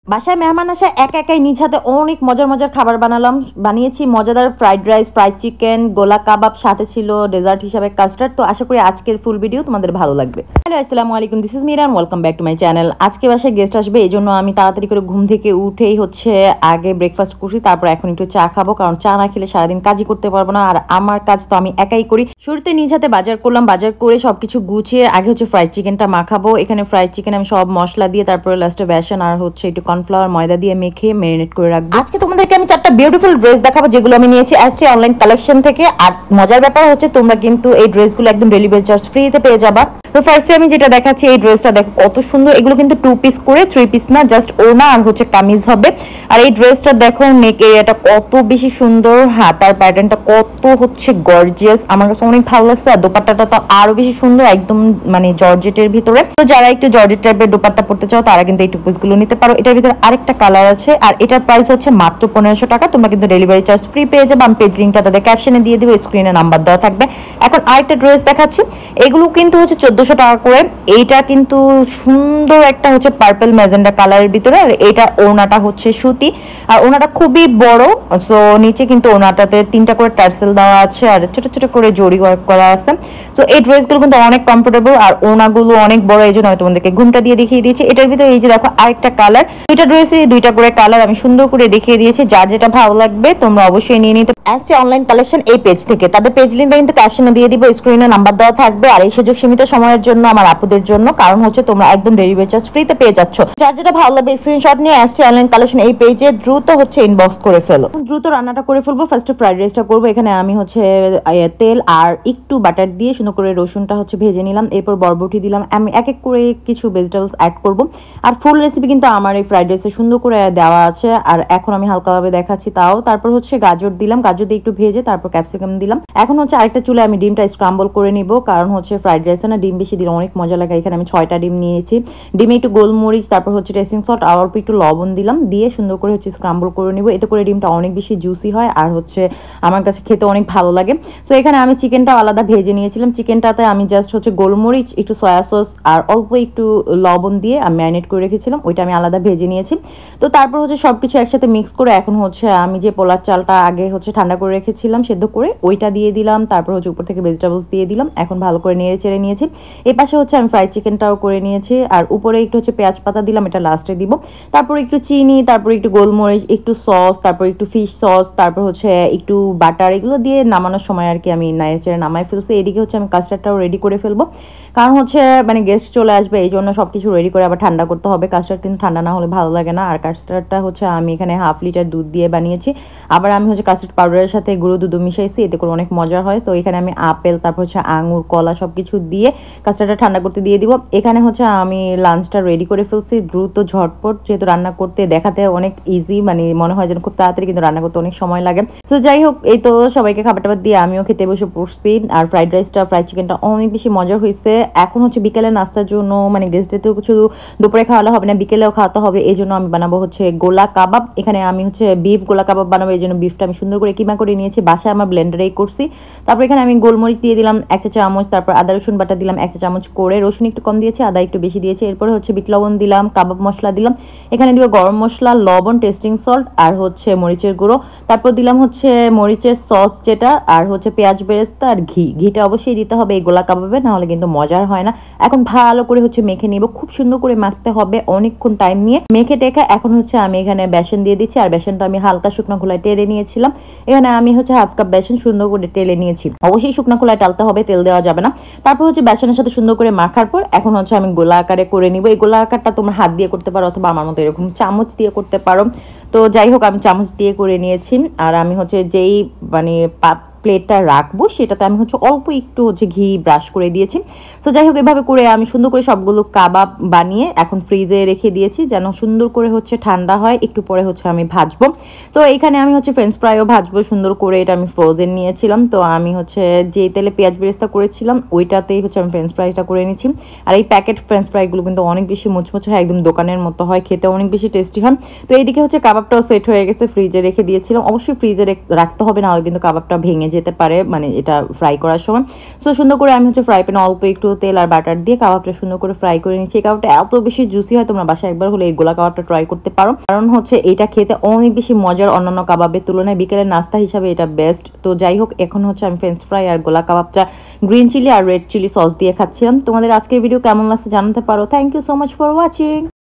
বাসায় মেহমান আসে একা একাই নিজ হাতে অনেক মজার মজার খাবার বানিয়েছি মজাদার ফ্রাইড রাইস, ফ্রাইড চিকেন, গোলা কাবাব, সাথে ছিল ডেজার্ট হিসাবে কাস্টার্ড। তো আশা করি আজকের ফুল ভিডিও তোমাদের ভালো লাগবে। হ্যালো, আসসালামু আলাইকুম, this is Miran, welcome back to my channel. আজকে বাসায় গেস্ট আসবে, এই জন্য আমি তাড়াতাড়ি করে ঘুম থেকে উঠেই আগে ব্রেকফাস্ট করছি, তারপর এখন একটু চা খাবো, কারণ চা না খেলে সারাদিন কাজই করতে পারবো না, আর আমার কাজ তো আমি একাই করি। শুরুতে নিজ হাতে বাজার করলাম, বাজার করে সবকিছু গুছিয়ে আগে ফ্রাইড চিকেনটা মাখাবো। এখানে ফ্রাইড চিকেন আমি সব মশলা দিয়ে, তারপরে লাস্টে বেসন আর একটু কর্নফ্লাওয়ার ময়দা দিয়ে মেখে ম্যারিনেট করে রাখবো। আজকে তোমাদেরকে আমি 4টা বিউটিফুল ড্রেস দেখাবো, যেগুলো আমি নিয়েছি এসটি অনলাইন কালেকশন থেকে। আর মজার ব্যাপার তোমরা কিন্তু এই ড্রেসগুলো একদম ডেলিভারি চার্জ ফ্রিতে পেয়ে যাবা। তো ফার্স্টে আমি যেটা দেখাচ্ছি, এই ড্রেসটা দেখো কত সুন্দর। এগুলো কিন্তু 2 পিস করে, 3 পিস না, জাস্ট ওড়না আর কামিজ হবে। আর এই ড্রেসটা দেখো নেক এরিয়াটা কত বেশি সুন্দর, হাতার প্যাটার্নটা কত গর্জিয়াস, আমার কাছে অনেক ভালো লাগছে। আর দোপাট্টাটা তো আরো বেশি সুন্দর, একদম মানে জর্জেটের ভিতরে। তো যারা একটু জর্জেট টাইপের দোপাট্টা পড়তে চাও, তারা কিন্তু এই টু পিস গুলো নিতে পারো। এটার ভিতরে আরেকটা কালার আছে, আর এটার প্রাইস মাত্র 1500 টাকা। তোমরা কিন্তু ডেলিভারি চার্জ ফ্রি পেয়ে যাবে। আমি পেজ লিংকটা তাদের ক্যাপশনে দিয়ে দেবো, স্ক্রিনে নাম্বার দেওয়া থাকবে। এখন আরেকটা ড্রেস দেখাচ্ছি, এগুলো কিন্তু 1400 টাকা করে। এইটা কিন্তু সুন্দর একটা পার্পল ম্যাজেন্ডা কালারের ভিতরে, আর এটা ওড়নাটা সুতি, আর ওড়নাটা খুবই বড়। সো নিচে কিন্তু ওড়নাটাতে 3টা করে টার্সেল দেওয়া আছে, আর ছোট ছোট করে জড়ি ওয়ার্ক করা আছে। তো এই ড্রেসগুলো কিন্তু অনেক কমফোর্টেবল, আর ওড়নাগুলো অনেক বড়, এই জন্য আমি তোমাদেরকে ঘুমটা দিয়ে দেখিয়ে দিয়েছি। এটার ভিতরে এই যে দেখো আরেকটা কালার, দুইটা ড্রেসে 2টা করে কালার আমি সুন্দর করে দেখিয়ে দিয়েছি। যার যেটা ভালো লাগবে তোমরা অবশ্যই নিয়ে নিতে। এসটি অনলাইন কালেকশন এই পেজ থেকে, তাদের পেজ লিংকটা কিন্তু ক্যাপশনে দিয়ে দিব, স্ক্রিনে নাম্বার দেওয়া থাকবে। আর এই সুযোগ সীমিত সময়ের জন্য, আমার আপুদের জন্য, কারণ তোমরা একদম ডেলিভারি চার্জ ফ্রিতে পেয়ে যাচ্ছ। যার যেটা ভালো লাগবে স্ক্রিনশট নিয়ে এসটি অনলাইন কালেকশন এই পেজে দ্রুত ইনবক্স করে ফেলো। দ্রুত রান্নাটা করে ফেলবো। ফার্স্টে ফ্রাইড রাইসটা করবো। এখানে আমি তেল আর একটু বাটার দিয়ে সুন্দর করে রসুনটা ভেজে নিলাম। এরপর বরবটি দিলাম। আমি এক এক করে কিছু ভেজিটেবলস অ্যাড করব। আর ফুল রেসিপি কিন্তু আমার এই ফ্রাইড রাইসে সুন্দর করে দেওয়া আছে, আর এখন আমি হালকাভাবে দেখাচ্ছি তাও। তারপর গাজর দিলাম, গাজর দিয়ে একটু ভেজে তারপর ক্যাপসিকাম দিলাম। এখন আরেকটা চুলে আমি ডিমটা স্ক্রাম্বল করে নিব, কারণ ফ্রাইড রাইসে না ডিম বেশি দিলে অনেক মজা লাগে। এখানে আমি 6টা ডিম নিয়েছি। ডিমে একটু গোলমরিচ, তারপর টেস্টিং সল্ট আর অল্প একটু লবণ দিলাম, দিয়ে সুন্দর করে স্ক্রাম্বল করে নিব। এতে করে ডিমটা অনেক বেশি জুসি হয়, আর আমার কাছে খেতে অনেক ভালো লাগে। তো এখানে আমি চিকেনটাও আলাদা ভেজে নিয়েছিলাম। চিকেনটাতে আমি জাস্ট গোলমরিচ, একটু সয়া সস আর অল্প একটু লবণ দিয়ে আমি ম্যারিনেট করে রেখেছিলাম, ওইটা আমি আলাদা ভেজে নিয়েছি। তো তারপর সবকিছু একসাথে মিক্স করে এখন আমি যে পোলার চালটা আগে ঠান্ডা করে রেখেছিলাম সেদ্ধ করে, ওইটা দিয়ে দিলাম। তারপর উপর থেকে ভেজিটেবলস দিয়ে দিলাম। এখন ভালো করে নেড়ে চেড়ে নিয়েছি। এই পাশে আমি ফ্রাইড চিকেনটাও করে নিয়েছি, আর উপরে একটু পেঁয়াজ পাতা দিলাম, এটা লাস্টে দিব। তারপর একটু চিনি, তারপর একটু গোলমরিচ, একটু সস, তারপর একটু ফিশ সস, তারপর একটু বাটার, এগুলো দিয়ে নামানোর সময় আর কি আমি নেড়ে চেড়ে নামাই ফেলছি। এদিকে আমি কাস্টার্ডটাও রেডি করে ফেলবো, কারণ মানে গেস্ট চলে আসবে, এই জন্য সবকিছু রেডি করে আবার ঠান্ডা করতে হবে। কাস্টার্ড কিন্তু ঠান্ডা না হলে ভালো লাগে না। আর কাস্টার্ডটা আমি এখানে 1/2 লিটার দুধ দিয়ে বানিয়েছি। আবার আমি কাস্টার্ড পাউডারের সাথে গুঁড়ো দুধ মিশাইছি, এতে করে অনেক মজার হয়। তো এখানে আমি আপেল, তারপর আঙুর, কলা সবকিছু দিয়ে কাস্টার্ডটা ঠান্ডা করতে দিয়ে দিব। এখানে আমি লাঞ্চটা রেডি করে ফেলছি দ্রুত ঝটপট, যেহেতু রান্না করতে দেখাতে অনেক ইজি, মানে মনে হয় যেন খুব তাড়াতাড়ি, কিন্তু রান্না করতে অনেক সময় লাগে। তো যাই হোক, এই তো সবাইকে খাবার টাবার দিয়ে আমিও খেতে বসে পড়ছি। আর ফ্রাইড রাইসটা, ফ্রাইড চিকেনটা অনেক বেশি মজার হয়েছে। এখন বিকেলে নাস্তার জন্য, মানে গেস্টদের তো শুধু দুপুরে খাওয়ালে হবে না, বিকেলেও খাওয়াতে হবে। এই জন্য আমি বানাবো গোলা কাবাব। এখানে আমি বিফ গোলা কাবাব বানাবো, এই জন্য বিফটা আমি সুন্দর করে কিমা করে নিয়েছি, বাসায় আমার ব্লেন্ডারেই করছি। তারপর এখানে আমি গোলমরিচ দিয়ে দিলাম 1 চা চামচ, তারপর আদা রসুন বাটা দিলাম 1 চা চামচ করে, রসুন একটু কম দিয়েছি, আদা একটু বেশি দিয়েছি। এরপরে বিট লবণ দিলাম, কাবাব মশলা দিলাম, এখানে দিব গরম মশলা, লবণ, টেস্টিং সল্ট আর মরিচের গুঁড়ো। তারপর দিলাম মরিচের সস যেটা, আর পেঁয়াজ বেরেস্তা আর ঘিটা অবশ্যই দিতে হবে এই গোলা কাবাবে, না হলে কিন্তু মজার হয় না। এখন ভালো করে মেখে নিব, খুব সুন্দর করে মাখতে হবে, অনেকক্ষণ টাইম নিয়ে মেখে টেখে। এখন আমি এখানে বেসন দিয়ে দিচ্ছি, আর বেসনটা আমি হালকা শুকনো খোলায় টেলে নিয়েছিলাম। এখানে আমি 1/2 কাপ বেসন সুন্দর করে টেলে নিয়েছি। অবশ্যই শুকনো খোলায় টালতে হবে, তেল দেওয়া যাবে না। তারপর বেসনের সাথে সুন্দর করে মাখার পর এখন আমি গোলা আকারে করে নিব। এই গোলা আকারটা তোমরা হাত দিয়ে করতে পারো, অথবা আমার মতো এরকম চামচ দিয়ে করতে পারো। তো যাই হোক, আমি চামচ দিয়ে করে নিয়েছি। আর আমি যেই মানে প্লেটটা রাখবো সেটাতে আমি অল্প একটু ঘি ব্রাশ করে দিয়েছি। তো যাই হোক, এভাবে করে আমি সুন্দর করে সবগুলো কাবাব বানিয়ে এখন ফ্রিজে রেখে দিয়েছি, যেন সুন্দর করে ঠান্ডা হয়। একটু পরে আমি ভাজবো। তো এইখানে আমি ফ্রেঞ্চ ফ্রাইও ভাজবো সুন্দর করে, এটা আমি ফ্রোজেন নিয়েছিলাম। তো আমি যে তেলে পেঁয়াজ বেরেস্তা করেছিলাম ওইটাতেই আমি ফ্রেঞ্চ ফ্রাইটা করে নিচ্ছি। আর এই প্যাকেট ফ্রেঞ্চ ফ্রাইগুলো কিন্তু অনেক বেশি মুচমুচে হয়, একদম দোকানের মতো হয়, খেতে অনেক বেশি টেস্টি হয়। তো এইদিকে কাবাবটাও সেট হয়ে গেছে, ফ্রিজে রেখে দিয়েছিলাম। অবশ্যই ফ্রিজে রাখতে হবে, না হলে কিন্তু কাবাবটা ভেঙে যেতে পারে মানে এটা ফ্রাই করার সময়। সো সুন্দর করে আমি হচ্ছে ফ্রাই প্যানে অল্প একটু তেল আর বাটার দিয়ে কাবাবটা সুন্দর করে ফ্রাই করে নিচ্ছি। এই কাবাবটা এত বেশি জুসি হয়, তোমরা বাসায় একবার হলে এই গোলা কাবাবটা ট্রাই করতে পারো, কারণ হচ্ছে এটা খেতে অনেক বেশি মজার অন্যান্য কাবাবের তুলনায়। বিকেলের নাস্তা হিসাবে এটা বেস্ট। তো যাই হোক, এখন হচ্ছে আমি ফ্রেঞ্চ ফ্রাই আর গোলা কাবাবটা গ্রিন চিলি আর রেড চিলি সস দিয়ে খাচ্ছিলাম। তোমাদের আজকের ভিডিও কেমন লাগছে জানাতে পারো। Thank you so much for watching.